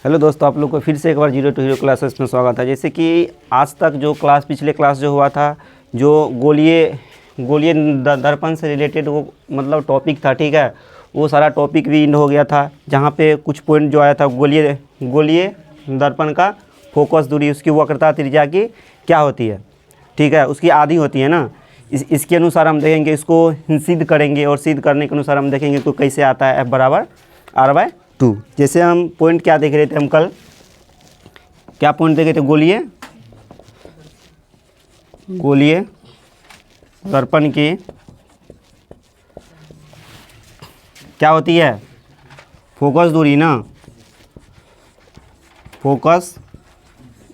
Hello दोस्तों, आप लोग को फिर से एक बार जीरो टू हीरो क्लासेस में स्वागत है। जैसे कि आज तक जो पिछले क्लास जो हुआ था, जो गोलीय दर्पण से रिलेटेड वो मतलब टॉपिक था, ठीक है। वो सारा टॉपिक भी एंड हो गया था, जहाँ पे कुछ पॉइंट जो आया था गोलीय दर्पण का फोकस दूरी, उसकी वक्रता त्रिज्या की क्या होती है, ठीक है, उसकी आधी होती है ना। इसके अनुसार हम देखेंगे, इसको सिद्ध करेंगे और सिद्ध करने के अनुसार हम देखेंगे तो कैसे आता है F=R/2। जैसे हम पॉइंट क्या देख रहे थे, हम कल क्या पॉइंट देखे थे, गोलीय दर्पण की क्या होती है, फोकस दूरी ना, फोकस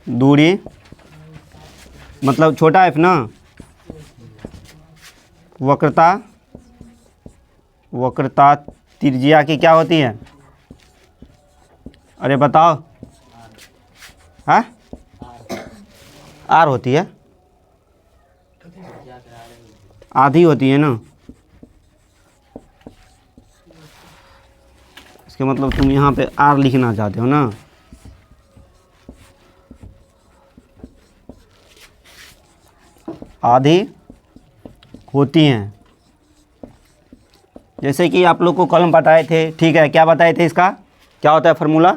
दूरी मतलब छोटा एफ ना, वक्रता त्रिज्या की क्या होती है, अरे बताओ, हाँ आर होती है, आधी होती है ना। इसके मतलब तुम यहाँ पे आर लिखना चाहते हो ना। आधी होती हैं, जैसे कि आप लोग को कल हम बताए थे, ठीक है। क्या बताए थे, इसका क्या होता है फार्मूला,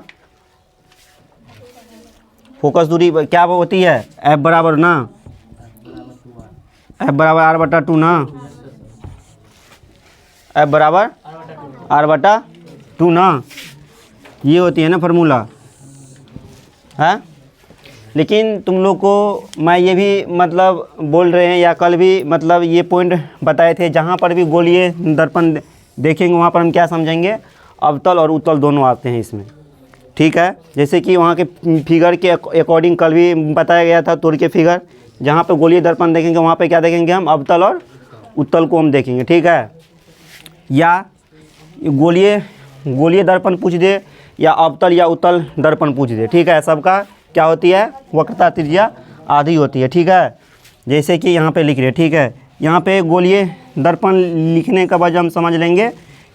फोकस दूरी क्या होती है, F बराबर ना, F बराबर R/2 ना, F बराबर R/2 ना, ये होती है ना फार्मूला, है। लेकिन तुम लोग को मैं ये भी मतलब बोल रहे हैं, या कल भी मतलब ये पॉइंट बताए थे, जहाँ पर भी गोलीय दर्पण देखेंगे वहाँ पर हम क्या समझेंगे, अवतल और उत्तल दोनों आते हैं इसमें, ठीक है। जैसे कि वहाँ के फिगर के अकॉर्डिंग कल भी बताया गया था, तोड़ के फिगर, जहाँ पे गोलीय दर्पण देखेंगे वहाँ पे क्या देखेंगे हम, अवतल और उत्तल को हम देखेंगे, ठीक है। या गोलीय दर्पण पूछ दे, या अवतल या उत्तल दर्पण पूछ दे, ठीक है। सबका क्या होती है, वक्रता त्रिज्या आधी होती है, ठीक है। जैसे कि यहाँ पे लिख रहे हैं, ठीक है। यहाँ पे गोलीय दर्पण लिखने का वजह हम समझ लेंगे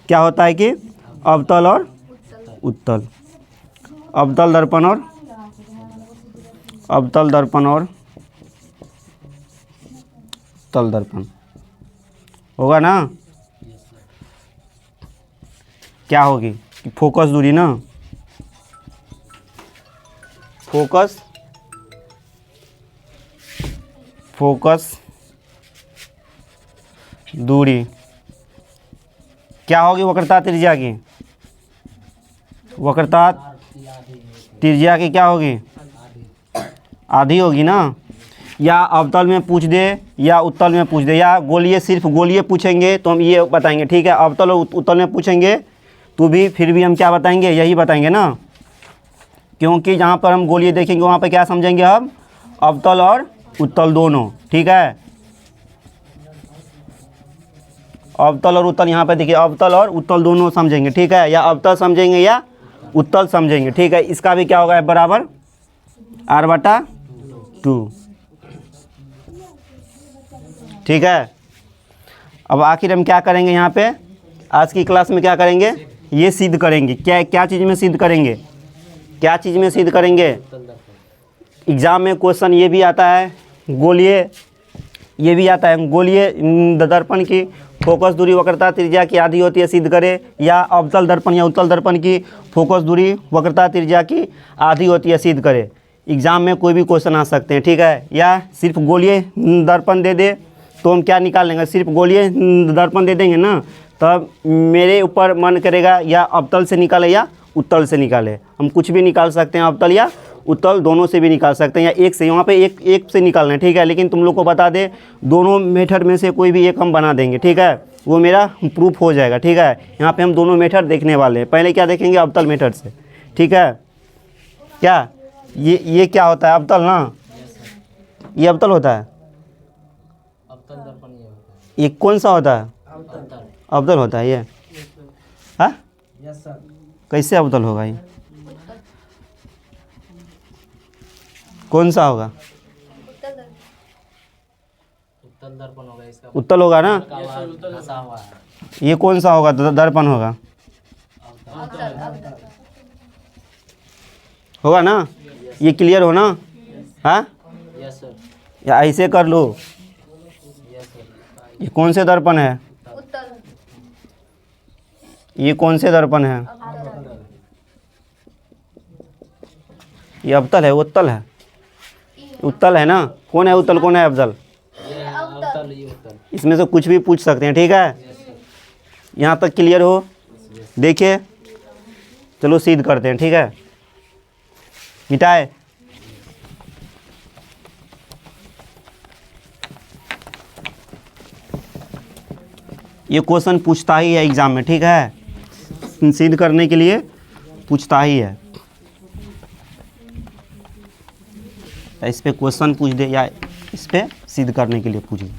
क्या होता है कि अवतल और उत्तल, अवतल दर्पण और उत्तल दर्पण होगा ना। क्या होगी, फोकस दूरी ना, फोकस दूरी क्या होगी, वक्रता त्रिज्या की, वक्रता त्रिज्या की क्या होगी, आधी होगी ना। या अवतल में पूछ दे या उत्तल में पूछ दे, या सिर्फ गोलीय पूछेंगे तो हम ये बताएंगे, ठीक है। अवतल और उत्तल में पूछेंगे तो भी फिर भी हम क्या बताएंगे, यही बताएंगे ना, क्योंकि जहाँ पर हम गोलीय देखेंगे वहाँ पर क्या समझेंगे हम, अवतल और उत्तल दोनों, ठीक है। अवतल और उत्तल यहाँ पे देखिए, अवतल और उत्तल दोनों समझेंगे, ठीक है। या अवतल समझेंगे या उत्तल समझेंगे, ठीक है। इसका भी क्या होगा, F बराबर R/2, ठीक है। अब आखिर हम क्या करेंगे, यहाँ पे आज की क्लास में क्या करेंगे, ये सिद्ध करेंगे। क्या चीज़ में सिद्ध करेंगे, क्या चीज़ में सिद्ध करेंगे। एग्ज़ाम में क्वेश्चन ये भी आता है, गोलीय दर्पण की फोकस दूरी वक्रता त्रिज्या की आधी होती है, सिद्ध करे। या अवतल दर्पण या उत्तल दर्पण की फोकस दूरी वक्रता त्रिज्या की आधी होती है, सिद्ध करे। एग्ज़ाम में कोई भी क्वेश्चन आ सकते हैं, ठीक है। या सिर्फ गोलीय दर्पण दे दे तो हम क्या निकाल लेंगे, सिर्फ गोलीय दर्पण दे देंगे ना, तब मेरे ऊपर मन करेगा या अवतल से निकाले या उत्तल से निकाले। हम कुछ भी निकाल सकते हैं, अवतल या उत्तल दोनों से भी निकाल सकते हैं, या एक से, यहाँ पे एक से निकालना है, ठीक है। लेकिन तुम लोग को बता दे, दोनों मेथड में से कोई भी एक हम बना देंगे, ठीक है। वो मेरा प्रूफ हो जाएगा, ठीक है। यहाँ पे हम दोनों मेथड देखने वाले हैं। पहले क्या देखेंगे, अवतल मेथड से, ठीक है। क्या ये क्या होता है, अवतल ना, ये अवतल होता है। ये कौन सा होता है, अवतल होता है ये, हाँ कैसे अवतल होगा, ये कौन सा होगा, उत्तल दर्पण होगा इसका, उत्तल होगा ना। ये कौन सा होगा, दर्पण होगा, होगा ना? ये क्लियर हो ना? हाँ, यस सर। या ऐसे कर लो। Yes sir. ये कौन से दर्पण है? ये कौन से दर्पण है? ये अवतल है, उत्तल है? उत्तल है ना? कौन है उत्तल, कौन है अवतल? ये अवतल, ये उत्तल। इसमें से कुछ भी पूछ सकते हैं, ठीक है? यहाँ तक क्लियर हो? देखिए, चलो सिद्ध करते हैं, ठीक है? मिटाए। ये क्वेश्चन पूछता ही है एग्जाम में, ठीक है? सिद्ध करने के लिए पूछता ही है। इस पे क्वेश्चन पूछ दे या इस पे सिद्ध करने के लिए पूछ दे।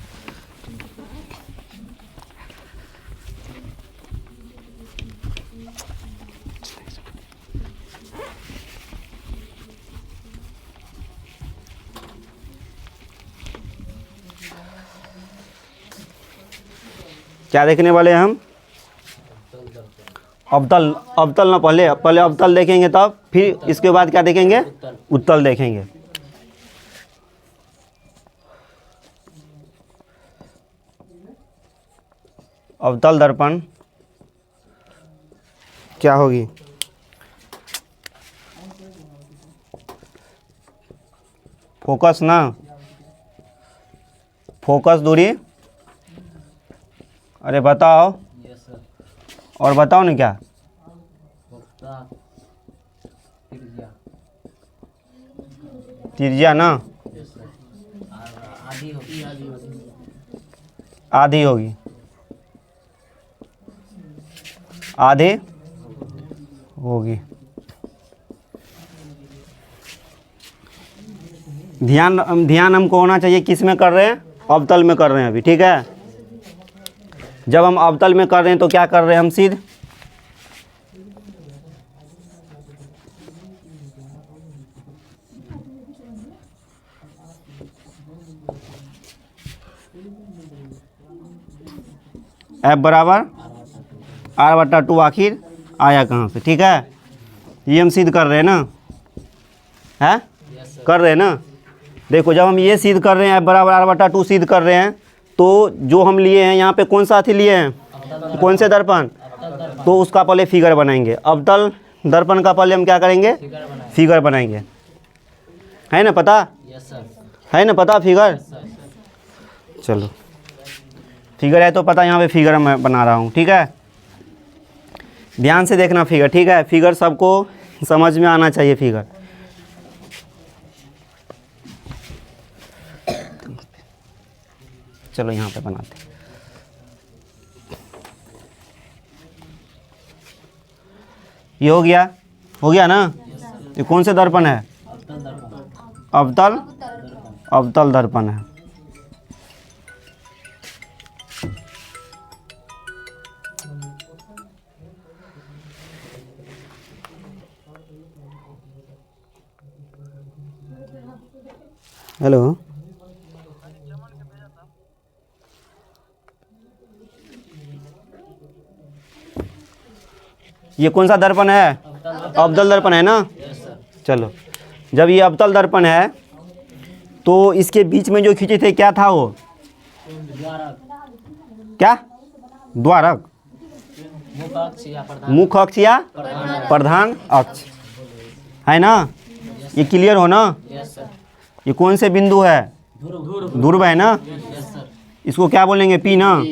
क्या देखने वाले हैं हम? अवतल। अवतल ना, पहले अवतल देखेंगे, तब फिर इसके बाद क्या देखेंगे? उत्तल देखेंगे। अवतल दर्पण क्या होगी? फोकस ना, फोकस दूरी। अरे बताओ, यस सर। और बताओ ना क्या? वक्ता, त्रिज्या। त्रिज्या ना? Yes sir. आधी होगी, आधी होगी। आधी होगी, आधे होगी। ध्यान हमको होना चाहिए किस में कर रहे हैं? अवतल में कर रहे हैं अभी, ठीक है? जब हम अवतल में कर रहे हैं तो क्या कर रहे हैं हम? सिद्ध। F बराबर R/2 आखिर आया कहाँ से, ठीक है? ये हम सिद्ध कर रहे हैं ना? है? Yes sir. कर रहे हैं ना? देखो, जब हम ये सिद्ध कर रहे हैं F बराबर R/2 सिद्ध कर रहे हैं, तो जो हम लिए हैं यहाँ पे कौन सा अथी लिए हैं? कौन से दर्पण? तो उसका पहले फिगर बनाएंगे। अवतल दर्पण का पहले हम क्या करेंगे? फिगर बनाएंगे। है ना पता? Yes sir. है ना पता फिगर? चलो, फिगर है तो पता, यहाँ पे फिगर मैं बना रहा हूँ, ठीक है? ध्यान से देखना फिगर, ठीक है? फिगर सबको समझ में आना चाहिए फिगर। चलो यहाँ पे बनाते हैं। ये हो गया ना? ये कौन से दर्पण है? अवतल, अवतल दर्पण है। हेलो, ये कौन सा दर्पण है? अवतल दर्पण है ना? चलो, जब ये अवतल दर्पण है तो इसके बीच में जो खींचे थे क्या था वो? क्या? द्वारक, मुख अक्ष या प्रधान अक्ष, है ना? ये क्लियर हो ना? Yes sir. ये कौन से बिंदु है? ध्रुव है ना? Yes sir. इसको क्या बोलेंगे? पी ना?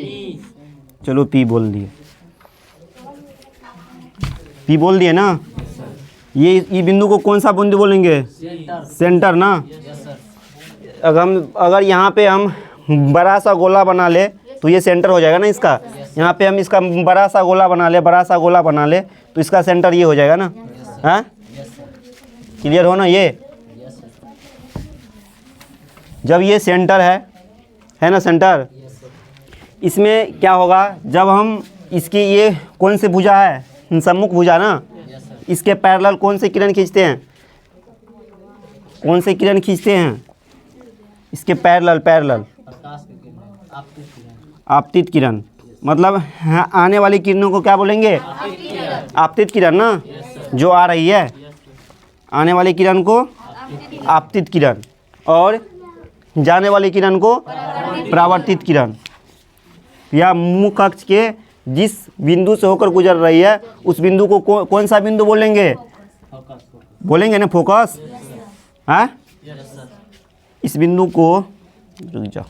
चलो पी बोल दिए, पी बोल दिए ना? ये बिंदु को कौन सा बिंदु बोलेंगे? सेंटर। सेंटर ना? Yes sir. अगर यहाँ पे हम बड़ा सा गोला बना ले तो ये सेंटर हो जाएगा ना इसका। यहाँ पे हम इसका बड़ा सा गोला बना ले, तो इसका सेंटर ये हो जाएगा ना? हाँ, क्लियर हो ना? ये यस सर। जब ये सेंटर है ना सेंटर, यस सर। इसमें क्या होगा? जब हम इसकी, ये कौन सी भुजा है? सम्मुख भुजा ना? Yes sir. इसके पैरेलल कौन से किरण खींचते हैं? कौन से किरण खींचते हैं? इसके पैरेलल प्रकाश की किरण, आपतित किरण। आपतित किरण, मतलब हाँ, आने वाली किरणों को क्या बोलेंगे? आपतित किरण ना? जो आ रही है, आने वाली किरण को आपतित किरण और जाने वाली किरण को परावर्तित किरण। या मुख अक्ष के जिस बिंदु से होकर गुजर रही है उस बिंदु को कौन सा बिंदु बोलेंगे? बोलेंगे ना फोकस। हाँ, इस बिंदु को रुक जाओ,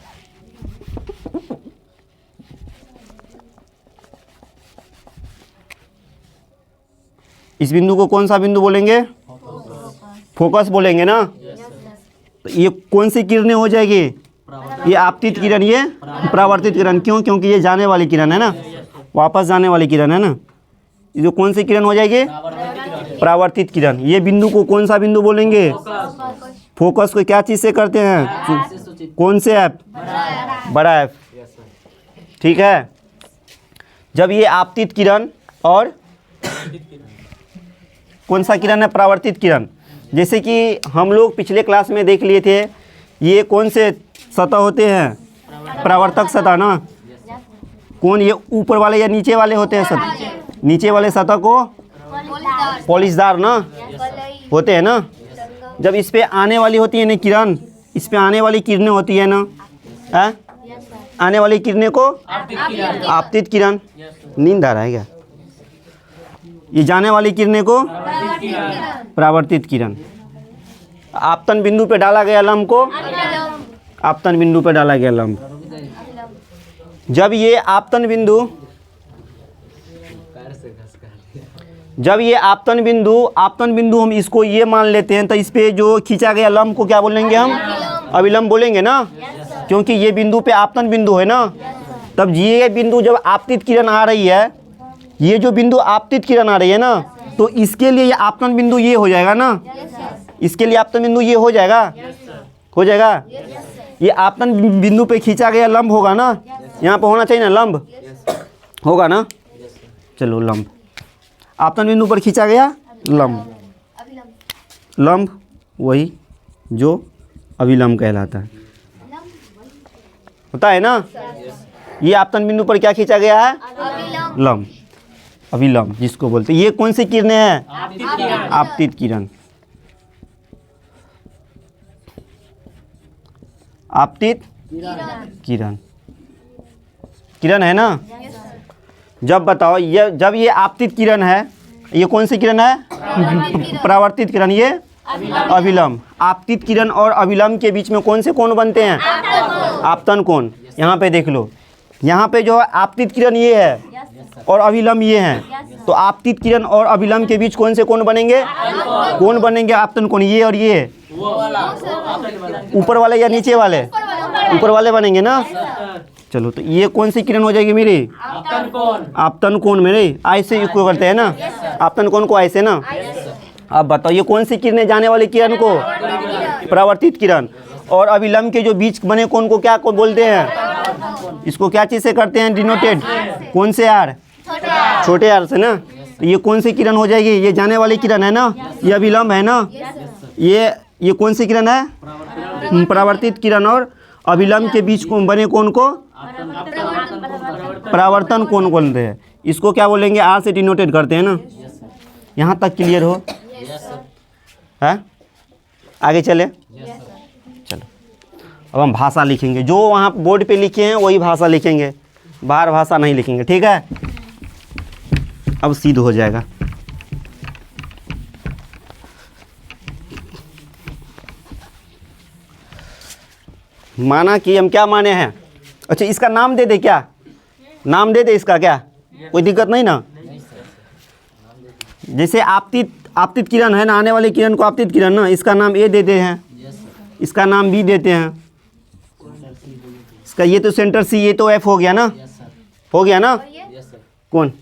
इस बिंदु को कौन सा बिंदु बोलेंगे? फोकस बोलेंगे ना। तो ये कौन सी किरणें हो जाएगी? ये आपतित किरण, ये परावर्तित किरण। क्यों? क्योंकि ये जाने वाली किरण है ना, वापस जाने वाली किरण है ना। ये जो कौन सी किरण हो जाएगी? परावर्तित किरण। ये बिंदु को कौन सा बिंदु बोलेंगे? फोकस को क्या चीज़ से करते हैं? कौन से ऐप? बड़ा ऐप। ठीक है। जब ये आपतित किरण और कौन सा किरण है? परावर्तित किरण। जैसे कि हम लोग पिछले क्लास में देख लिए थे, ये कौन से सतह होते हैं? परावर्तक सतह ना। कौन? ये ऊपर वाले या नीचे वाले होते हैं सतह? नीचे वाले सतह को पॉलिशदार ना होते हैं ना। जब इस पे आने वाली होती है ना किरण, इस पे आने वाली किरणें होती है ना, आने वाली किरणें को आपतित किरण। नींद आ रहा है क्या? ये जाने वाली किरणें को परावर्तित किरण। आपतन बिंदु पे डाला गया लंब को आपतन बिंदु पे डाला गया लंब। जब ये आपतन बिंदु आपतन बिंदु हम इसको ये मान लेते हैं, तो इस पे जो खींचा गया लंब को क्या बोलेंगे हम? अभिलंब बोलेंगे ना, क्योंकि ये बिंदु पे आपतन बिंदु है ना। तब ये बिंदु जब आपतित किरण आ रही है, ये जो बिंदु आपतित किरण आ रही है ना, तो इसके लिए ये आपतन बिंदु ये हो जाएगा ना। इसके लिए आपतन बिंदु ये हो जाएगा, हो जाएगा। ये आपतन बिंदु पे खींचा गया लंब होगा ना, यहाँ पे होना चाहिए ना लंब, होगा ना। चलो लंब, आपतन बिंदु पर खींचा गया लंब, लंब वही जो अभिलंब कहलाता है, होता है ना। ये आपतन बिंदु पर क्या खींचा गया है? लंब, अभिलंब जिसको बोलते हैं। ये कौन सी किरणें हैं? आपतित किरण। आपतित किरण, किरण है ना। जब बताओ, ये जब ये आपतित किरण है, ये कौन सी किरण है? परावर्तित किरण। ये अभिलंब। आपतित किरण और अभिलंब के बीच में कौन से कोण बनते हैं? आपतन कोण। यहाँ पे देख लो, यहाँ पे जो है आपतित किरण ये है और अभिलंब ये है, तो आपतित किरण और अभिलंब के बीच कौन से कोण बनेंगे? कोण बनेंगे आपतन कोण। ये और ये ऊपर वाले या नीचे वाले? ऊपर वाले बनेंगे ना। चलो, तो ये कौन सी किरण हो जाएगी मेरी? आपतन कोण मेरे ऐसे इक्वल करते हैं ना, आपतन कोण को ऐसे ना। अब बताओ, ये कौन सी किरणें? जाने वाली किरण को परावर्तित किरण। और अभिलंब के जो बीच बने कोण को क्या बोलते हैं? इसको क्या चीज़ से करते हैं डिनोटेड? कौन से आर? छोटे आर से ना। तो ये कौन सी किरण हो जाएगी? ये जाने वाली किरण है ना, ये अभिलंब है ना। ये कौन सी किरण है? परावर्तित किरण। और अभिलंब के बीच को बने कोण को परावर्तन कोण बोलते हैं। इसको क्या बोलेंगे? आर से डिनोटेड करते हैं ना। यहाँ तक क्लियर हो? है? आगे चले। चलो, अब हम भाषा लिखेंगे। जो वहाँ बोर्ड पे लिखे हैं वही भाषा लिखेंगे, बाहर भाषा नहीं लिखेंगे। ठीक है? अब सीध हो जाएगा। माना कि हम क्या माने हैं? अच्छा, इसका नाम दे दे क्या? नाम दे दे इसका, क्या कोई दिक्कत नहीं ना। जैसे आपतित किरण है ना, आने वाली किरण को आपतित किरण ना, इसका नाम ए देते हैं, इसका नाम बी देते हैं, इसका ये तो सेंटर सी, ये तो एफ हो गया ना, हो गया ना। कौन?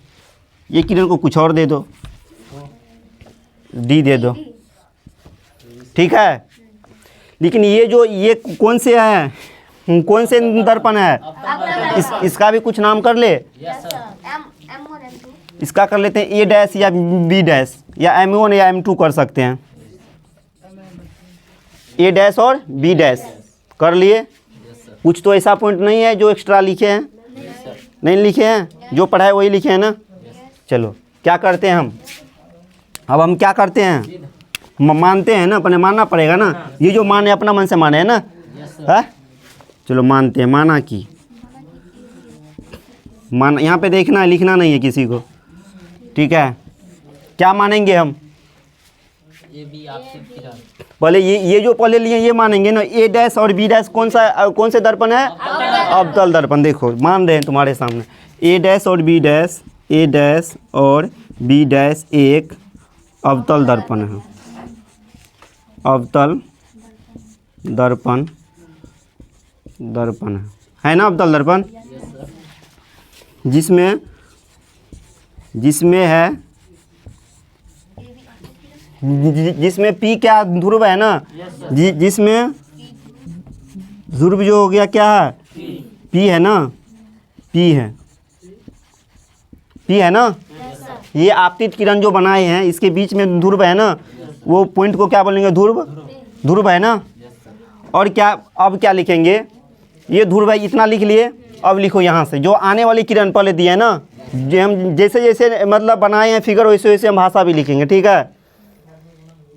ये किरण को कुछ और दे दो, डी दे दो। ठीक है? लेकिन ये जो ये कौन से है, कौन से दर्पण है? इसका भी कुछ नाम कर ले। इसका कर लेते हैं ए डैश या बी डैश, या M1 या M2 कर सकते हैं। ए डैश और बी डैश कर लिए। कुछ तो ऐसा पॉइंट नहीं है जो एक्स्ट्रा लिखे हैं? नहीं लिखे हैं, जो पढ़ा है वही लिखे हैं ना। चलो, क्या करते हैं हम? अब हम क्या करते हैं? मानते हैं ना, अपने मानना पड़ेगा ना। ये जो माने अपना मन से माने है ना, है? चलो मानते हैं, माना कि, मान यहाँ पे देखना है, लिखना नहीं है किसी को, ठीक है। क्या मानेंगे हम? ये भी आपतित किरण। पहले ये जो पहले लिए ये मानेंगे ना, ए डैश और बी डैश कौन से दर्पण है? अवतल दर्पण। देखो मान रहे हैं तुम्हारे सामने, ए डैश और बी डैश, ए डैश और बी डैश एक अवतल दर्पण है। अवतल दर्पण है ना, अवतल दर्पण, जिसमें पी क्या ध्रुव है ना, जिसमें ध्रुव जो हो गया क्या है? पी है ना, पी है ना। ये आपतित किरण जो बनाए हैं इसके बीच में ध्रुव है ना, वो पॉइंट को क्या बोलेंगे? ध्रुव है ना। और क्या, अब क्या लिखेंगे? ये ध्रुव है, इतना लिख लिए। अब लिखो यहाँ से जो आने वाली किरण पहले दी है ना, जो हम जैसे जैसे मतलब बनाए हैं फिगर, वैसे वैसे हम भाषा भी लिखेंगे, ठीक है।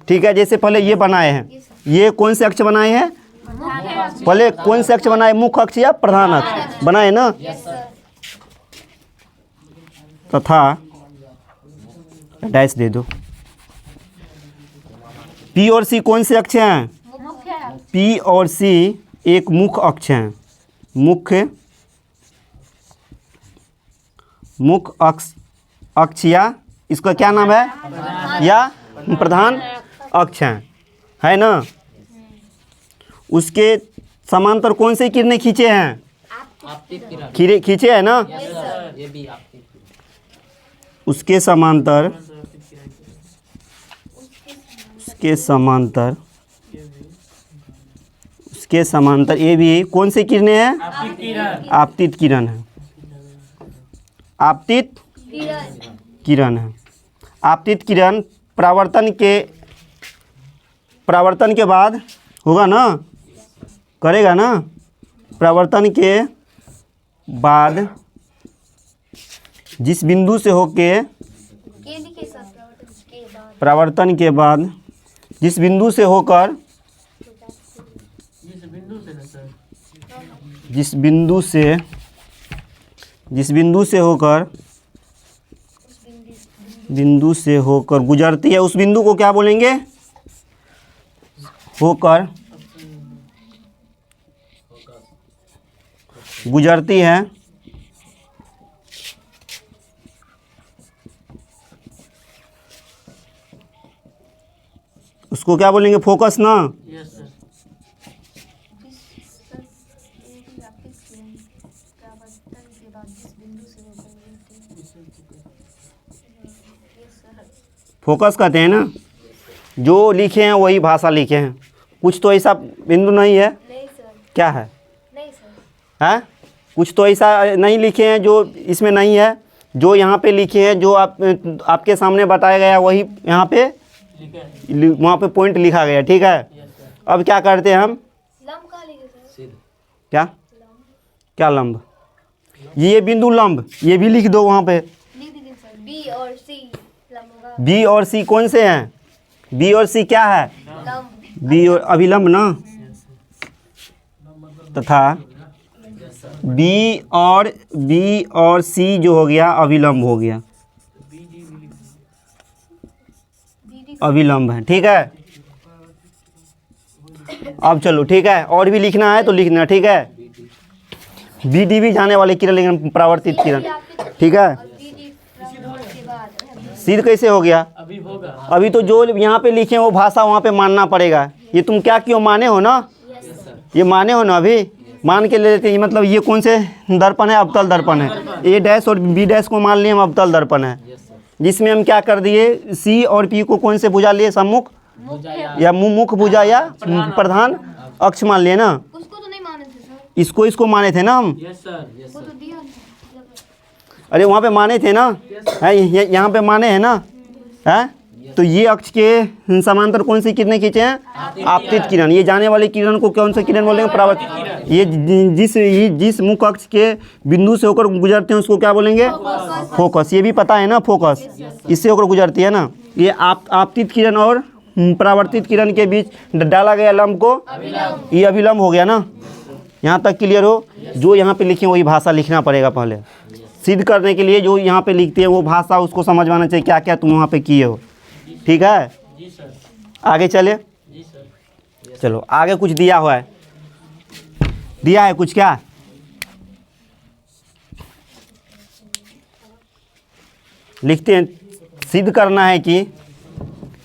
ठीक है, जैसे पहले ये बनाए हैं, ये कौन से अक्ष बनाए हैं? पहले कौन से अक्ष बनाए? मुख्य अक्ष या प्रधान अक्ष बनाए ना। तथा डैश दे दो। पी और सी कौन से अक्ष हैं? पी और सी एक मुख्य अक्ष हैं। मुख्य अक्ष या इसका क्या नाम है? या प्रधान अक्ष है ना। उसके समांतर कौन से किरणें खींचे हैं? आपतित किरण। खींचे है ना। यस सर, ये भी आपतित किरण। उसके समांतर ये भी कौन से किरणें हैं? आपतित किरण है। आपतित किरण है। आपतित किरण परावर्तन के बाद होगा ना, करेगा ना। परावर्तन के बाद जिस बिंदु से होके, परावर्तन के बाद जिस बिंदु से होकर, जिस बिंदु से होकर गुजरती है, उस बिंदु को क्या बोलेंगे? होकर गुजरती है, उसको क्या बोलेंगे? फोकस ना। फोकस कहते हैं ना। जो लिखे हैं वही भाषा लिखे हैं, कुछ तो ऐसा बिंदु नहीं है। नहीं सर। क्या है? नहीं सर। हैं? कुछ तो ऐसा नहीं लिखे हैं जो इसमें नहीं है। जो यहाँ पे लिखे हैं, जो आपके सामने बताया गया वही यहाँ पे वहाँ पे पॉइंट लिखा गया, ठीक है। अब क्या करते हैं हम? लंब कहाँ लिखे सर? क्या लंब? ये बिंदु लंब, ये भी लिख दो वहाँ पे। लिख दीजिए सर। बी और सी लंब होगा। बी और सी कौन से हैं? बी और सी क्या है? लंब। बी और अभिलंब ना। तथा बी और सी जो हो गया अभिलंब हो गया, अभिलंब है, ठीक है। अब चलो ठीक है, और भी लिखना है तो लिखना, ठीक है। बी डी भी जाने वाले किरण, लेकिन परावर्तित किरण, ठीक है। सिद्ध कैसे हो गया? अभी होगा। अभी तो जो यहाँ पे लिखे हैं वो भाषा वहाँ पे मानना पड़ेगा। ये तुम क्या क्यों माने हो ना? ये माने हो ना, अभी मान के ले लेते हैं। मतलब ये कौन से दर्पण है? अवतल दर्पण है। ए डैश और बी डैश को मान लिए हम अवतल दर्पण है, जिसमें हम क्या कर दिए? सी और पी को कौन से भुजा लिए? सम्मुख या मुख्य भुजा या प्रधान अक्ष मान लिए ना। उसको तो नहीं माने थे सर। इसको माने थे ना हम। यस सर, यस वो सर। तो दिया नहीं। अरे वहाँ पे माने थे ना, है यहाँ पे माने हैं ना, है। तो ये अक्ष के समांतर कौन सी किरणें खींचे हैं? आपतित किरण। ये जाने वाली किरण को कौन सा किरण बोलेंगे? परावर्तित। ये जिस मुख्य अक्ष के बिंदु से होकर गुजरते हैं उसको क्या बोलेंगे? फोकस। ये भी पता है ना, फोकस इससे होकर गुजरती है ना। ये आपतित किरण और परावर्तित किरण के बीच डाला गया लंब को ये अभिलंब हो गया ना। यहाँ तक क्लियर हो। जो यहाँ पे लिखे वही भाषा लिखना पड़ेगा पहले। सिद्ध करने के लिए जो यहाँ पे लिखते हैं वो भाषा उसको समझ में आना चाहिए, क्या क्या तुम वहाँ पे किए हो। ठीक है, जी सर। आगे चले। जी सर। चलो आगे कुछ दिया हुआ है, दिया है कुछ क्या? लिखते हैं, सिद्ध करना है कि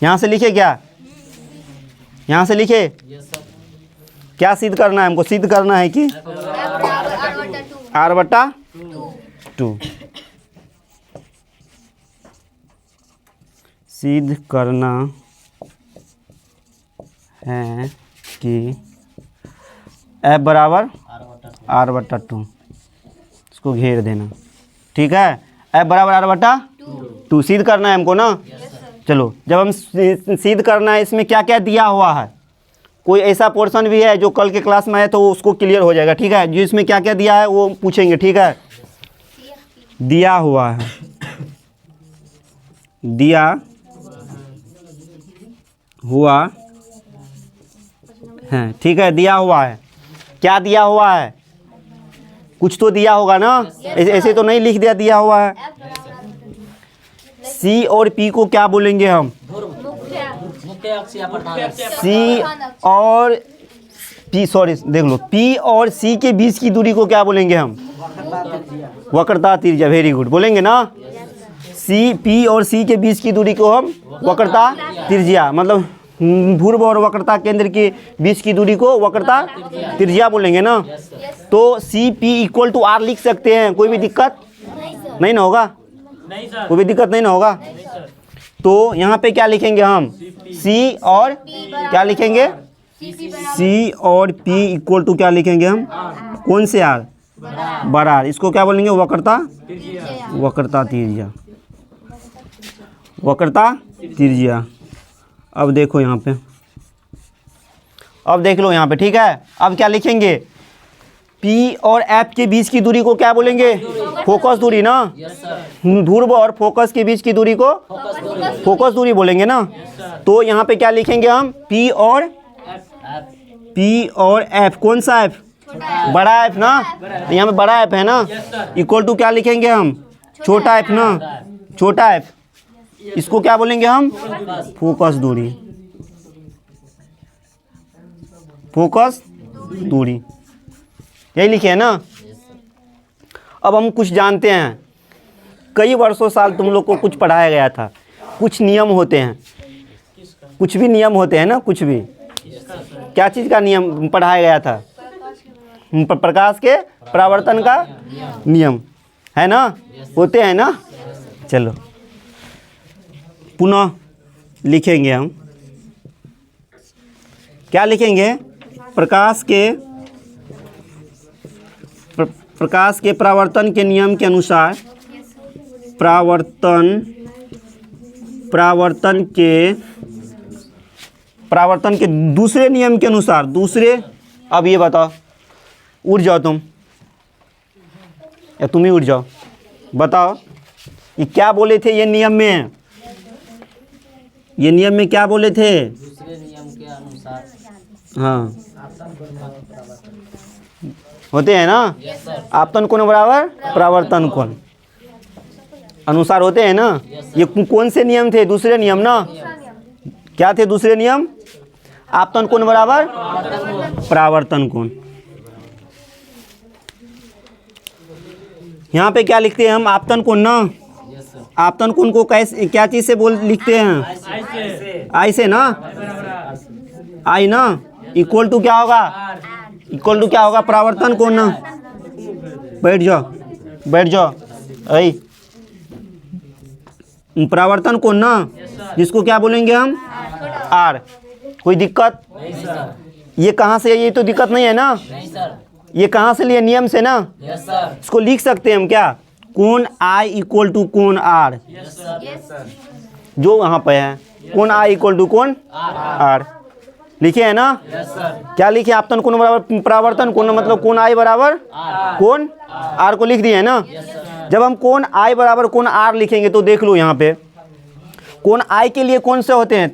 यहाँ से लिखे क्या? यहाँ से लिखे यस सर। क्या सिद्ध करना है? हमको सिद्ध करना है कि r/2 सिद्ध करना है कि f बराबर r/2। इसको घेर देना। ठीक है, f बराबर r/2 सिद्ध करना है हमको ना। चलो जब हम सिद्ध करना है, इसमें क्या क्या दिया हुआ है, कोई ऐसा पोर्शन भी है जो कल के क्लास में है तो उसको क्लियर हो जाएगा। ठीक है, जो इसमें क्या क्या दिया है वो पूछेंगे। ठीक है, दिया हुआ है, दिया हुआ है। ठीक है, दिया हुआ है, क्या दिया हुआ है? कुछ तो दिया होगा ना, ऐसे तो नहीं लिख दिया दिया हुआ है। सी और पी को क्या बोलेंगे हम? मुख्य अक्ष या प्रधान अक्ष। सी और पी, सॉरी देख लो, पी और सी के बीच की दूरी को क्या बोलेंगे हम? वक्रता त्रिज्या। वेरी गुड, बोलेंगे ना। सी, पी और सी के बीच की दूरी को हम वक्रता त्रिज्या, मतलब ध्रुव और वक्रता केंद्र के बीच की दूरी को वक्रता त्रिज्या बोलेंगे ना। तो C P equal to R लिख सकते हैं, कोई भी दिक्कत नहीं ना होगा? नहीं सर। कोई भी दिक्कत नहीं ना होगा। तो यहाँ पे क्या लिखेंगे हम? सी और क्या लिखेंगे? सी और पी इक्वल टू क्या लिखेंगे हम? कौन से आर? बड़ा आर। इसको क्या बोलेंगे? वक्रता वक्रता त्रिज्या, वक्रता त्रिज्या। अब देखो यहाँ पे, अब देख लो यहाँ पे। ठीक है, अब क्या लिखेंगे? P और F के बीच की दूरी को क्या बोलेंगे? फोकस दूरी ना। Yes sir. ध्रुव और फोकस के बीच की दूरी को फोकस दूरी बोलेंगे ना। तो यहाँ पे क्या लिखेंगे हम? P और F। कौन सा F? बड़ा F ना। यहाँ पे बड़ा F है ना, इक्वल टू क्या लिखेंगे हम? छोटा F ना, छोटा F। इसको क्या बोलेंगे हम? फोकस दूरी, फोकस दूरी, यही लिखे है ना। अब हम कुछ जानते हैं, कई वर्षों साल तुम लोग को कुछ पढ़ाया गया था, कुछ नियम होते हैं, कुछ भी नियम होते हैं ना, कुछ भी। क्या चीज़ का नियम पढ़ाया गया था? प्रकाश के परावर्तन का नियम है ना, होते हैं ना। चलो पुनः लिखेंगे हम, क्या लिखेंगे? प्रकाश के परावर्तन के नियम के अनुसार, परावर्तन के दूसरे नियम के अनुसार, दूसरे। अब ये बताओ, उठ जाओ तुम, या तुम ही उठ जाओ, बताओ ये क्या बोले थे? ये नियम में, ये नियम में क्या बोले थे? दूसरे नियम के अनुसार। हाँ, होते हैं ना। Yes sir. आपतन कोण बराबर परावर्तन कोण अनुसार होते हैं ना। ये कौन से नियम थे? दूसरे नियम ना। क्या थे दूसरे नियम? आपतन कोण बराबर परावर्तन कोण। यहाँ पे क्या लिखते हैं हम? आपतन कोण ना। Yes sir. आपतन कोण को कैसे, क्या चीज़ से बोल लिखते हैं? आई से ना, आई ना। इक्वल टू क्या होगा? इक्वल टू क्या होगा? परावर्तन कोण ना। बैठ जाओ, बैठ जाओ। आई परावर्तन कोण ना, जिसको क्या बोलेंगे हम? आर। कोई दिक्कत? नहीं सर। ये कहाँ से? ये तो दिक्कत नहीं है ना। नहीं सर। ये कहाँ से लिए? नियम से ना। Yes sir. इसको लिख सकते हैं हम क्या? कोण आई इक्वल टू कोण आर, यस सर। जो वहाँ पे है। कोण आई इक्वल टू कोण आर लिखे है ना। Yes sir. क्या लिखे? आपतन कोण बराबर परावर्तन कोण, मतलब कोण आई बराबर कोण आर को लिख दिए है ना। जब हम कोण आई बराबर कोण आर लिखेंगे तो देख लो यहाँ पे, कोण आई के लिए कौन से होते हैं?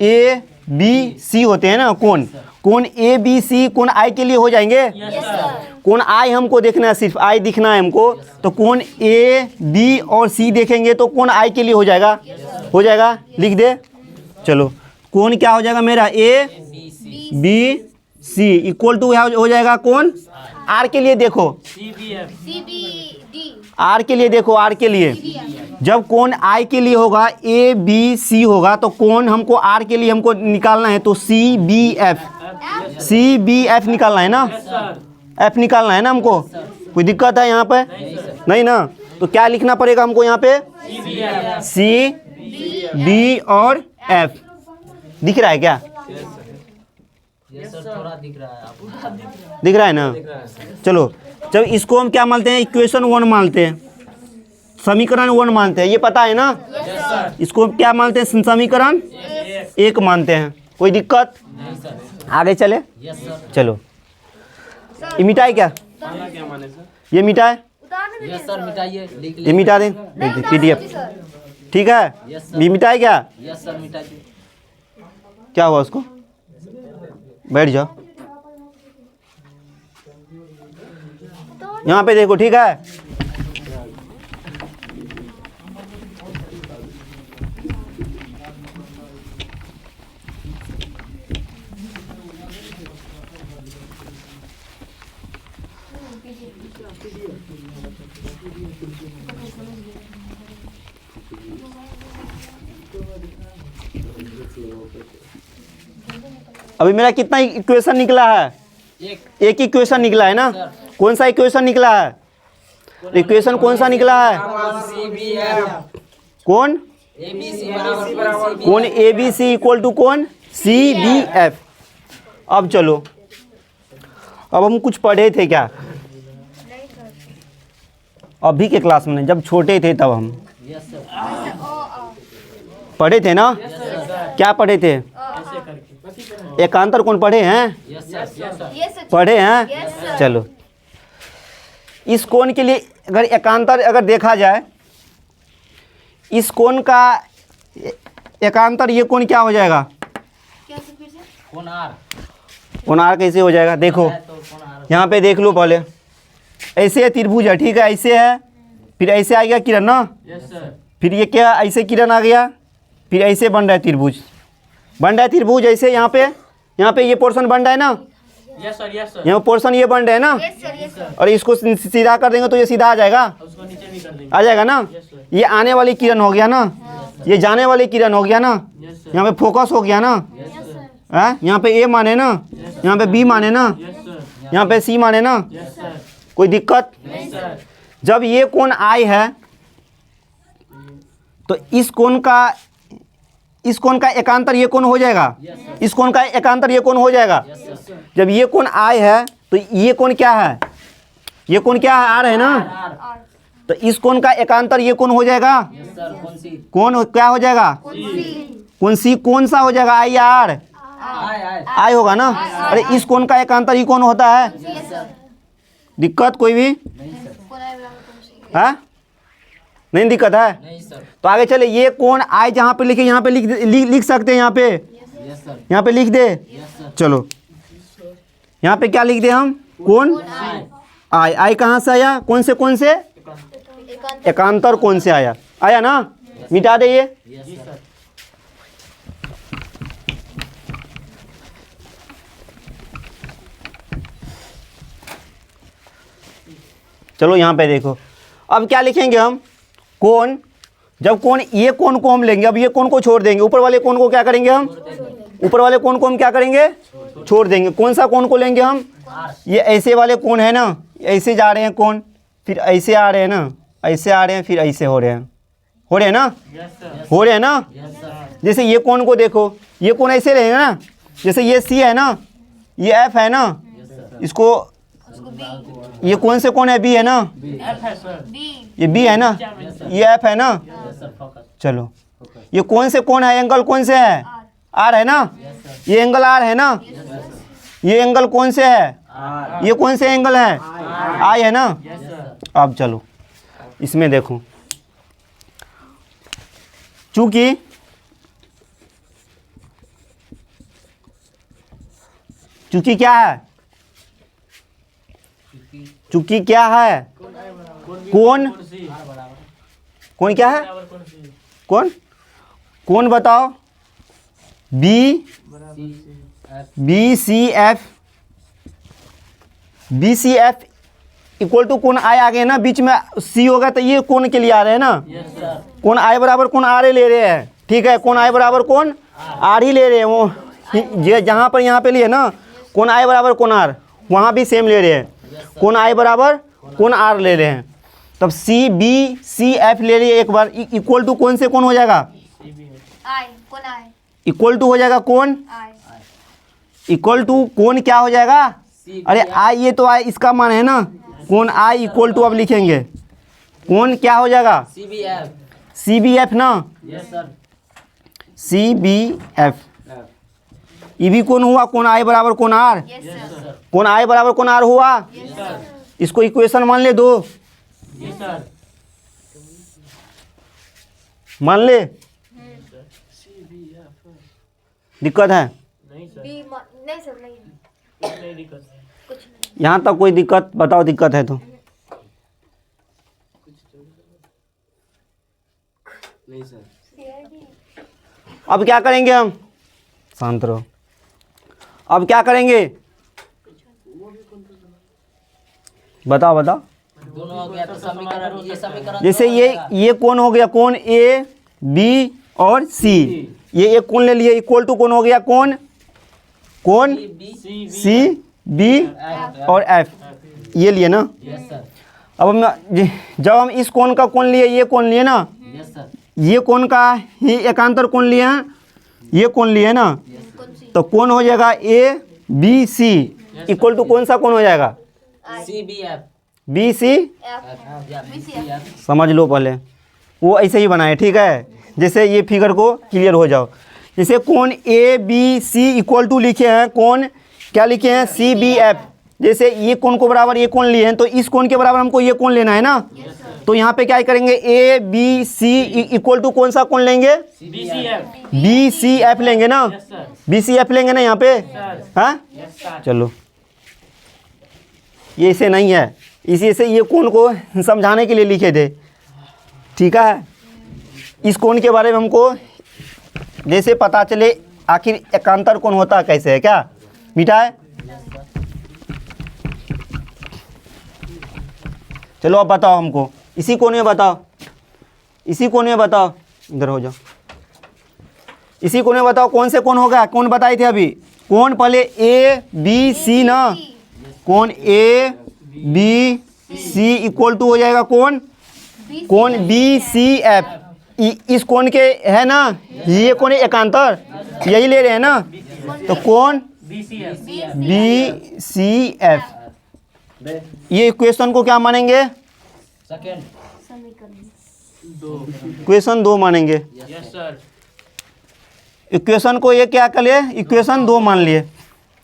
ए बी सी होते हैं ना कोण, कोण ए बी सी कोण आई के लिए हो जाएंगे। कोण आई हमको देखना है, सिर्फ आई दिखना है हमको, तो कोण ए बी और सी देखेंगे तो कोण आई के लिए हो जाएगा। हो जाएगा, लिख दे। चलो कोण क्या हो जाएगा मेरा, A B C equal to हो जाएगा कोण आर के लिए। देखो CBD आर के लिए, देखो आर के लिए जब कोण आई के लिए होगा, ए बी सी होगा, तो कोण हमको आर के लिए हमको निकालना है, तो सी बी एफ निकालना है ना, एफ निकालना है ना हमको। कोई दिक्कत है यहाँ पे? नहीं ना। तो क्या लिखना पड़ेगा हमको यहाँ पे, सी बी और एफ। दिख रहा है क्या? यस सर, थोड़ा दिख रहा है आपको। दिख रहा है ना। चलो जब इसको हम क्या मानते हैं, इक्वेशन 1 मानते हैं, समीकरण 1 मानते हैं, ये पता है ना। इसको हम क्या मानते हैं, समीकरण 1 मानते हैं। कोई दिक्कत? नहीं सर। आगे चले। Yes sir. चलो ये मिटाए क्या, ये मिटाए, उतारने यस सर, मिटाइए, लिख ये मिटा दें PDF, ठीक है। ये मिटाए क्या, यस सर, मिटाइए। क्या हुआ उसको, बैठ जाओ यहाँ पे देखो, ठीक है। अभी मेरा कितना इक्वेशन निकला है, एक इक्वेशन निकला है ना। कौन सा इक्वेशन निकला है, इक्वेशन कौन सा निकला है, कौन ABC बराबर कौन A B C equal to कौन सी बी एफ। अब चलो, अब हम कुछ पढ़े थे क्या अभी के क्लास में, जब छोटे थे तब हम यस सर। पढ़े थे ना। क्या पढ़े थे, एकांतर कोण पढ़े हैं, यस सर। Yes sir. ये सच पढ़े हैं। Yes, sir. चलो इस कोण के लिए अगर एकांतर अगर देखा जाए, इस कोण का एकांतर ये कोण क्या हो जाएगा, क्या सर फिर से? कौन आर कोण आर कैसे हो जाएगा। देखो है तो कौन आर। यहाँ पे देख लो पहले, ऐसे है त्रिभुज है, ठीक है, ऐसे है, फिर ऐसे आ गया किरण ना, यस सर। फिर ये क्या ऐसे किरण आ गया, फिर ऐसे बन रहा है त्रिभुज, बन रहा है त्रिभुज ऐसे। यहाँ पे ये पोर्शन बन रहा है ना, यस सर। Yes sir. यहाँ पोर्शन ये बन रहा है ना, यस सर, यस सर। और इसको सीधा कर देंगे तो ये सीधा आ जाएगा, उसको नीचे भी कर देंगे। आ जाएगा ना। ये आने वाली किरण हो गया ना, ये जाने वाली किरण हो गया ना, यस सर। यहाँ पे फोकस हो गया ना, यस सर। है यहाँ पे ए माने ना, यहाँ पे बी माने ना, यस सर। यहाँ पे सी माने ना। Yes sir. कोई दिक्कत? नहीं सर। जब ये कोण आई है तो इस कोण का एकांतर ये कोण हो जाएगा, इस कोण का एकांतर ये कोण हो जाएगा। जब ये कोण आई है तो ये कोण क्या है, ये कोण क्या है, आर है ना, आर। तो इस कोण का एकांतर ये कोण हो जाएगा, यस सर। कौन सी? कोण क्या हो जाएगा, कौन सी, कौन सा हो जाएगा, आई या आर, आय। आई होगा ना। अरे इस कोण का एकांतर ये कोण होता है। Yes sir. दिक्कत कोई भी कौन आए बराबर कौन सी? है, नहीं दिक्कत है। नहीं सर। तो आगे चले, ये कोण आई जहाँ पे लिखे, यहाँ पे लिख सकते हैं, यहाँ पे, यस सर। यहाँ पे लिख दे। Yes sir. चलो यहाँ पे क्या लिख दे हम, कौन आई, आई कहाँ से आया, कौन से एकांत एकांतर कौन से आया, आया ना, मिटा दे ये। Yes sir. चलो यहाँ पे देखो, अब क्या लिखेंगे हम, कोण, जब कोण ये कोण को हम लेंगे, अब ये कोण को छोड़ देंगे, ऊपर वाले कोण को क्या करेंगे हम, ऊपर वाले कोण को हम क्या करेंगे, छोड़ देंगे। कौन सा कोण को लेंगे हम, ये ऐसे वाले कोण है ना, ऐसे जा रहे हैं कोण, फिर ऐसे आ रहे हैं ना, ऐसे आ रहे हैं, फिर ऐसे हो रहे हैं, हो रहे हैं ना, हो रहे हैं ना। Yes sir. जैसे ये कोण को देखो, ये कोण ऐसे रहेगा ना, जैसे ये सी है ना, ये एफ है ना, यस सर। इसको उसको बी ये कौन से कोण है, बी है ना, एफ है सर। बी ये बी है ना, ये एफ है ना। Yes sir. फोकस। चलो ये कौन से कोण है, एंगल कौन से है, आर है ना, ये एंगल आर है ना, ये एंगल कौन से है, आर। ये कौन से एंगल है, आई है ना। Yes sir. अब चलो इसमें देखो, चूंकि चूंकि क्या है, चूंकि क्या है, कौन, कौन क्या है, कौन, कौन बताओ, B C F, B C F equal to कौन आई आ गए ना, बीच में सी होगा तो ये कौन के लिए आ रहे हैं ना, कौन आई बराबर कौन आर ले रहे हैं, ठीक है, कौन आई बराबर कौन आर ही ले रहे हैं, वो जहाँ पर यहाँ पे लिए ना कौन आई बराबर कौन आर, वहाँ भी सेम ले रहे हैं, कौन आई बराबर कौन आर ले रहे हैं, तब सी बी सी एफ ले रही है एक बार, इक्वल टू कौन से कौन हो जाएगा, आई कौन आई इक्वल टू हो जाएगा कौन, आई इक्वल टू कौन क्या हो जाएगा, अरे आई ये तो आई इसका मान है ना, कौन आई इक्वल टू अब लिखेंगे कौन क्या हो जाएगा, सी बी एफ ना, सी बी एफ, ये भी कौन हुआ, कौन आई बराबर कौन आर, यस सर कौन आई बराबर कौन आर हुआ, यस सर इसको इक्वेशन मान ले दो, मान ले, दिक्कत है, बी नहीं सर नहीं कुछ नहीं यहाँ तक कोई दिक्कत बताओ, दिक्कत है तो अब क्या करेंगे हम, शांत रहो, अब क्या करेंगे बताओ बताओ, दोनों हो गया तो समीकरण, ये समीकरण जैसे ये कौन हो गया, कौन ए बी और सी, ये एक कौन ले लिए, इक्वल टू कौन हो गया, कौन कौन सी बी और एफ, ये लिए ना, यस सर, अब जब हम इस कौन का कौन लिए, ये कौन लिए ना, यस सर, ये कौन का ये एकांतर कौन लिए हैं, ये कौन लिए ना, कौन सी तो कौन हो जाएगा A B C equal to कौन सा कौन हो जाएगा, C B F, B C, F B C F समझ लो पहले, वो ऐसे ही बनाए, ठीक है, जैसे ये फिगर को क्लियर हो जाओ, जैसे कौन A B C equal to लिखे हैं, कौन क्या लिखे हैं, सी बी एफ, जैसे ये कौन को बराबर ये कौन लिए हैं, तो इस कौन के बराबर हमको ये कौन लेना है ना, तो यहाँ पे क्या करेंगे, A B C equal to कौन सा कौन लेंगे, बी सी एफ लेंगे ना, बी सी एफ लेंगे ना यहाँ पे, हाँ चलो, ये ऐसे नहीं है, इसी से ये कौन को समझाने के लिए लिखे थे, ठीक है, इस कौन के बारे में हमको जैसे पता चले आखिर एकांतर कौन होता कैसे है, क्या मीठा है, चलो अब बताओ हमको, इसी कोने में बताओ, इसी कोने में बताओ, इधर हो जाओ, इसी कोने में बताओ कौन से कौन होगा, कौन बताए थे अभी, कौन पहले ए बी सी ना, कौन A B C equal to हो जाएगा कौन, कौन बी सी एफ, इस कौन के है ना, ये कौन है एकांतर, यही ले रहे हैं ना, तो कौन बी सी एफ, ये इक्वेशन को क्या मानेंगे, सेकेंड इक्वेशन 2 मानेंगे, यस सर, इक्वेशन को ये क्या कर लिए, इक्वेशन 2 मान लिए,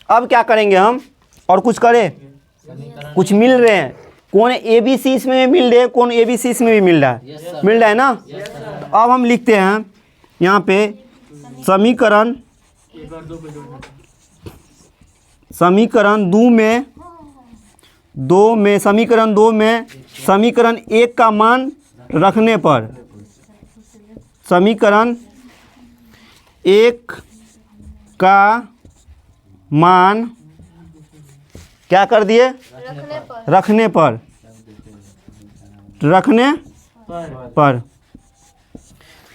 अब क्या करेंगे हम, और कुछ करें, कुछ मिल रहे हैं, कौन ए बी सी इसमें भी मिल रहे हैं, कौन ए बी सी इसमें भी मिल रहा है, मिल रहा है ना, अब हम लिखते हैं यहाँ पे समीकरण, समीकरण 2 में समीकरण 2 में समीकरण 1 का मान रखने पर, समीकरण 1 का मान क्या कर दिए, रखने पर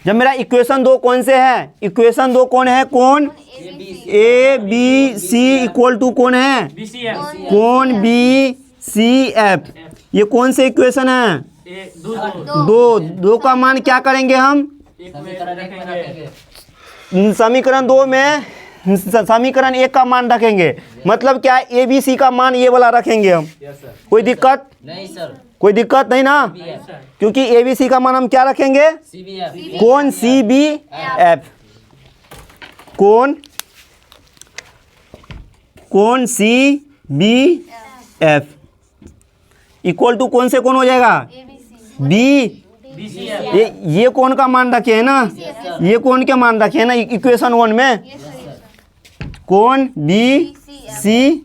जब मेरा इक्वेशन 2 कौन से है, इक्वेशन 2 कौन है, कौन A B C equal to कौन है, कौन बी सी एफ, ये कौन से इक्वेशन है, दो का मान क्या करेंगे हम, समीकरण 2 में समीकरण 1 का मान रखेंगे, मतलब क्या ए बी सी का मान ये वाला रखेंगे हम, कोई दिक्कत नहीं सर, कोई दिक्कत नहीं ना, क्योंकि ए बी सी का मान हम क्या रखेंगे, सी बी एफ, कौन सी बी एफ, कौन सी बी एफ इक्वल टू कौन से कौन हो जाएगा, ए बी सी बी, ये कौन का मान रखे है ना, ये कौन के मान रखे है ना इक्वेशन 1 में, कोण बी सी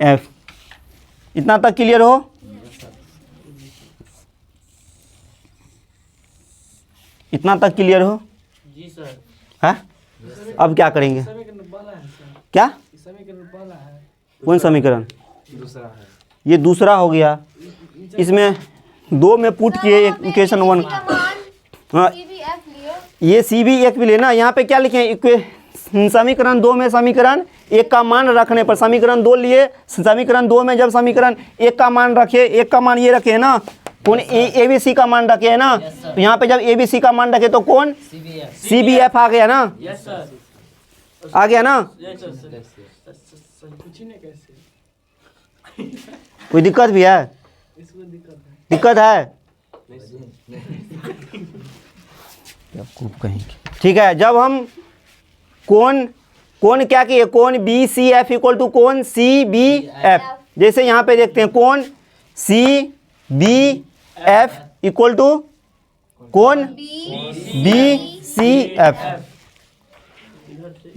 एफ। इतना तक क्लियर हो? इतना तक क्लियर हो? जी सर। है? अब क्या करेंगे? क्या? कौन समीकरण? ये दूसरा हो गया। इसमें दो में पुट किए इक्वेशन 1। हाँ, ये सी भी एक भी लेना। यहाँ पे क्या लिखे? समीकरण 2 में समीकरण 1 का मान रखने पर समीकरण 2 लिए। समीकरण 2 में जब समीकरण 1 का मान रखे, 1 का मान ये रखे है ना, कौन ए बी सी का मान रखे है ना, तो यहाँ पे जब ए बी सी का मान रखे तो कौन सी बी एफ आ गया ना? Yes sir. आ गया ना? Yes sir. कोई दिक्कत भी है? दिक्कत है? ठीक है। जब हम कौन क्या किए? कौन B C F equal to कौन सी बी एफ। जैसे यहाँ पे देखते हैं कौन सी बी एफ इक्वल टू कौन बी सी एफ।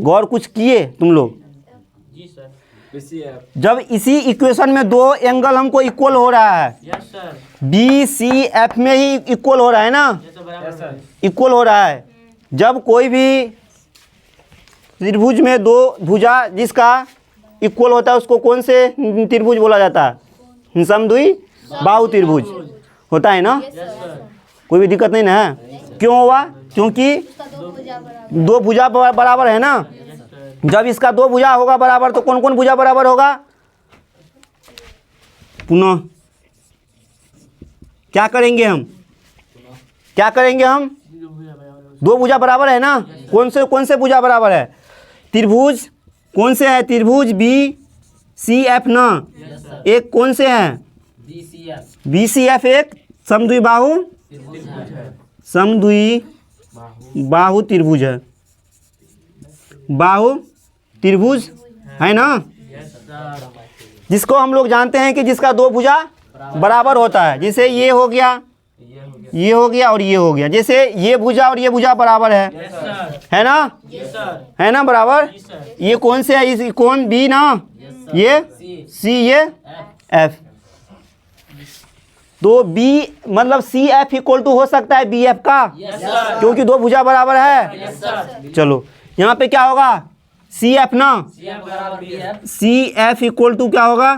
गौर कुछ किए तुम लोग? जी सर। जब इसी इक्वेशन में दो एंगल हमको इक्वल हो रहा है, yes sir. B C F में ही इक्वल हो रहा है ना? यस सर, बराबर। इक्वल हो रहा है। जब कोई भी त्रिभुज में दो भुजा जिसका इक्वल होता है उसको कौन से त्रिभुज बोला जाता है? समद्वि बाहु त्रिभुज होता है ना? Yes sir. कोई भी दिक्कत नहीं ना है? क्यों हुआ? क्योंकि दो भुजा बराबर है ना? जब इसका दो भुजा होगा बराबर तो कौन कौन भुजा बराबर होगा? पुनः क्या करेंगे हम? क्या करेंगे हम? दो भुजा बराबर है ना? कौन से भुजा बराबर है? त्रिभुज कौन से है? त्रिभुज बी सी एफ ना? एक कौन से है? बी सी एफ एक समद्वि बाहु त्रिभुज है। बाहु त्रिभुज है ना? Yes sir. जिसको हम लोग जानते हैं कि जिसका दो भुजा बराबर होता है। जैसे ये हो गया, ये हो गया और ये हो गया। जैसे ये भुजा और ये भुजा बराबर है, यस सर। है ना? Yes sir. है ना बराबर? जी सर। ये कौन से है? इस कौन बी ना? ये सी, ये एफ। तो बी मतलब सी एफ इक्वल टू हो सकता है बी एफ का, यस सर। क्योंकि दो भुजा बराबर है। Yes sir. चलो यहाँ पे क्या होगा? सी एफ ना? सीएफ बराबर BF. C F equal to क्या होगा?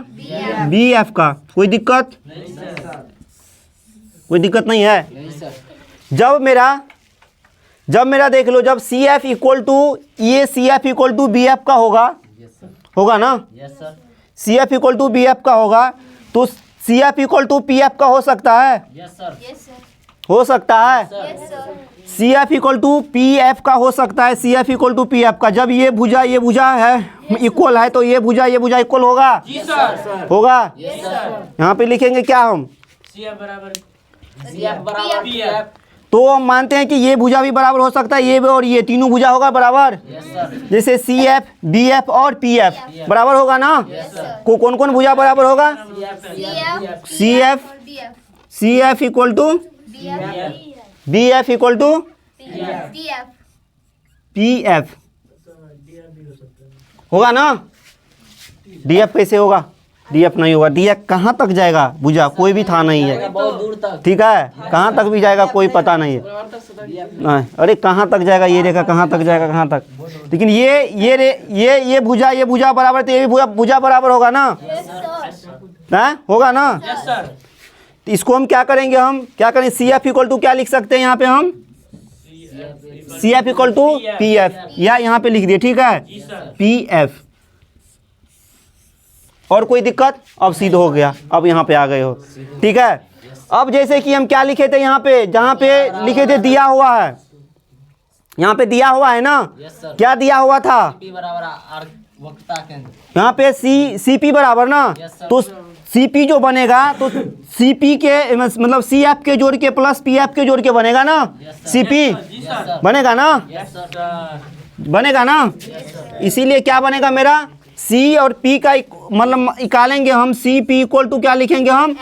बी एफ का। कोई दिक्कत? नहीं सर। कोई दिक्कत नहीं है? नहीं सर। जब मेरा देख लो, जब सी एफ इक्वल टू ये C F equal to B F का होगा, होगा ना? Yes sir. C F equal to B F का होगा तो C F equal to P F का हो सकता है? Yes sir. हो सकता है? C F equal to P F का हो सकता है। C F equal to P F का। जब ये भुजा है इक्वल है तो ये भुजा इक्वल होगा? जी सर। होगा? Yes sir. यहाँ पे लिखेंगे क्या हम? सीएफ बराबर बीएफ। तो हम मानते हैं कि ये भुजा भी बराबर हो सकता है, ये भी और ये तीनों भुजा होगा बराबर। Yes sir. जैसे सी एफ बी एफ और पी एफ बराबर होगा ना? को कौन कौन भुजा बराबर होगा? C F equal to B F equal to P F होगा ना? डी एफ कैसे होगा? डी एफ नहीं होगा। डी एफ कहाँ तक जाएगा भुजा? कोई भी था नहीं है। बहुत दूर तक। ठीक है, कहाँ तक भी जाएगा कोई पता नहीं है। नहीं, अरे कहाँ तक जाएगा ये रेखा, कहाँ तक जाएगा, कहाँ तक? लेकिन ये भुजा बराबर तो ये भी भुजा बराबर होगा ना? होगा ना? Yes sir. तो इसको हम क्या करेंगे? हम क्या करें? सी एफ इक्वल टू क्या लिख सकते हैं यहाँ पे हम? C F equal to P F, या यहाँ पे लिख दिए। ठीक है, जी सर। P F. और कोई दिक्कत? अब सिद्ध हो गया, अब यहाँ पे आ गए हो। ठीक है, अब जैसे कि हम क्या लिखे थे यहाँ पे, जहाँ पे लिखे थे दिया हुआ है, यहाँ पे दिया हुआ है ना? Yes sir. क्या दिया हुआ था? पी बराबर आर वक्ता केंद्र। यहाँ पे सी पी बराबर ना? Yes sir. तो सी पी जो बनेगा तो सी पी के मतलब सी एफ के जोड़ के प्लस पी एफ के जोड़ के बनेगा ना? सी पी जी सर। बनेगा ना? Yes sir. बनेगा ना? इसीलिए क्या बनेगा मेरा? सी और पी का मतलब निकालेंगे हम। सी पी इक्वल टू क्या लिखेंगे हम?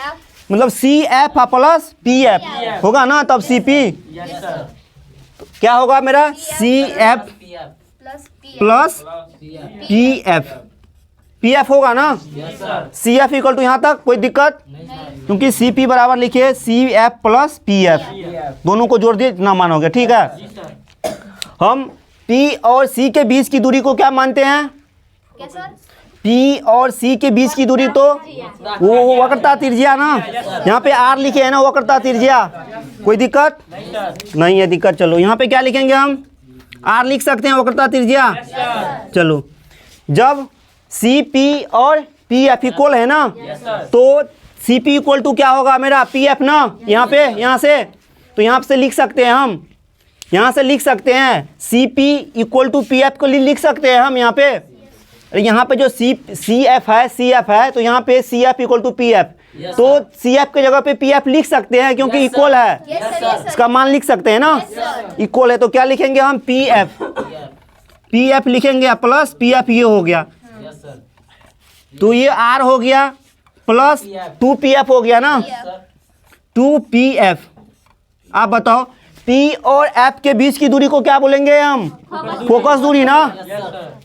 मतलब C F plus P F होगा ना? तब सी पी यस सर। क्या होगा मेरा? C F plus P F, P F होगा ना, सी एफ इक्वल टू यहाँ तक कोई दिक्कत, क्योंकि सी पी बराबर लिखिए C F plus P F, दोनों को जोड़ दिए इतना मान हो गया। ठीक है, हम पी और सी के बीच की दूरी को क्या मानते हैं? क्या सर? पी और सी के बीच की दूरी तो वो वक्रता त्रिज्या ना, यहाँ पे आर लिखे है ना वक्रता त्रिज्या, कोई दिक्कत नहीं है? दिक्कत, चलो यहाँ पे क्या लिखेंगे हम? आर लिख सकते हैं वक्रता त्रिज्या। चलो, जब सी पी और पी एफ इक्वल है ना, तो सी पी इक्वल टू क्या होगा मेरा? पी एफ ना, यहाँ पे यहाँ से, तो यहाँ से लिख सकते हैं हम, यहाँ से लिख सकते हैं C P equal to P F को लिख सकते हैं हम यहाँ पे। यहाँ पे जो सी एफ है तो यहाँ पे C F equal to P F, तो सी एफ की जगह पे पी एफ लिख सकते हैं क्योंकि इक्वल है, इसका मान लिख सकते हैं ना, इक्वल है। तो क्या लिखेंगे हम? पी एफ लिखेंगे प्लस पी एफ, ये हो गया, तो ये आर हो गया प्लस 2 पी एफ हो गया ना, 2 पी एफ। आप बताओ पी और एफ के बीच की दूरी को क्या बोलेंगे हम? फोकस दूरी ना।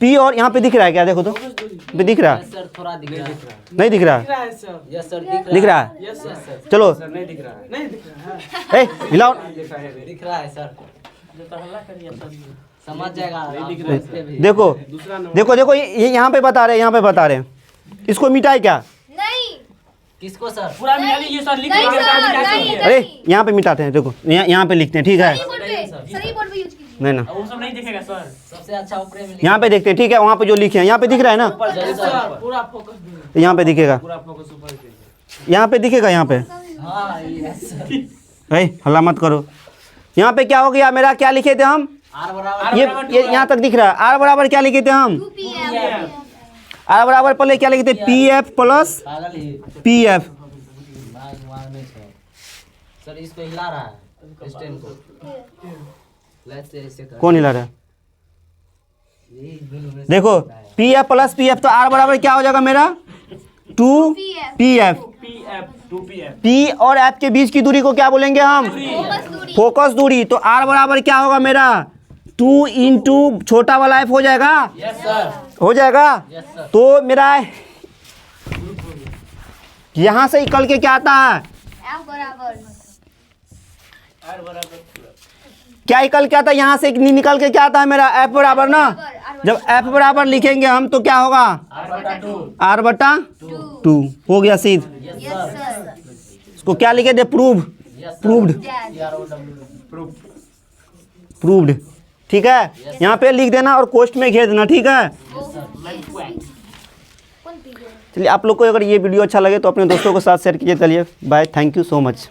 पी और यहाँ पे दिख रहा है क्या? देखो तो पे दिख रहा है, सर थोड़ा दिख रहा है। नहीं दिख रहा है? यस सर दिख दिख रहा है? यस सर चलो नहीं दिख रहा है, नहीं दिख रहा है, ए हिलाओ, दिख रहा है सर, समझ जाएगा आप इससे भी। देखो देखो देखो, ये यहाँ पे बता रहे हैं, यहाँ पे बता रहे हैं, इसको मिटाए क्या? नहीं किसको सर? पूरा मिला लीजिए सर, लिख नहीं लीजिए सर, क्या नहीं, चाहिए। अरे यहाँ पे मिटाते हैं, देखो यहाँ पे लिखते हैं, ठीक है? सही बोर्ड पे, सही बोर्ड पे यूज कीजिए। नहीं ना, वो सब नहीं दिखेगा सर। सबसे अच्छा ऊपर में यहाँ पे देखते हैं, ठीक है? वहाँ पे जो लिखे हैं यहाँ पे दिख रहा है ना, सर पूरा फोकस। यहाँ पे दिखेगा, पूरा फोकस ऊपर कीजिए। यहाँ पे दिखेगा, यहाँ पे। हाँ यस सर। हल्ला मत करो। यहाँ पे क्या हो गया मेरा? क्या लिखे थे हम? आर बराबर ये यहाँ तक दिख रहा है। आर बराबर क्या लिखे थे हम? 2pm आर बराबर पहले क्या लिखे थे? पी एफ प्लस पागल ही पी एफ। दिमाग में सर। सर इसको हिला रहा है स्टैंड को। लेट्स से इसे कर। कौन हिला रहा है? यही दोनों में से देखो P F plus P F, तो आर बराबर क्या हो जाएगा मेरा? 2 P F. PF 2pm P और एफ के बीच की दूरी को क्या बोलेंगे हम? फोकस दूरी। फोकस दूरी। तो आर बराबर क्या होगा मेरा? 2 इंटू छोटा वाला एफ हो जाएगा, यस सर हो जाएगा। Yes sir. तो मेरा यहाँ से निकल के क्या आता है? F बराबर क्या निकल के आता है? यहाँ से निकल के क्या आता है मेरा? एफ बराबर ना। जब एफ बराबर लिखेंगे हम तो क्या होगा? आर बटा 2 हो गया सीध। Yes sir. इसको क्या लिखे थे? Prove, proved, proved. ठीक है, यहाँ पे लिख देना और कोष्ट में घेर देना, ठीक है? चलिए, आप लोग को अगर ये वीडियो अच्छा लगे तो अपने दोस्तों के साथ शेयर कीजिए। चलिए bye, thank you so much.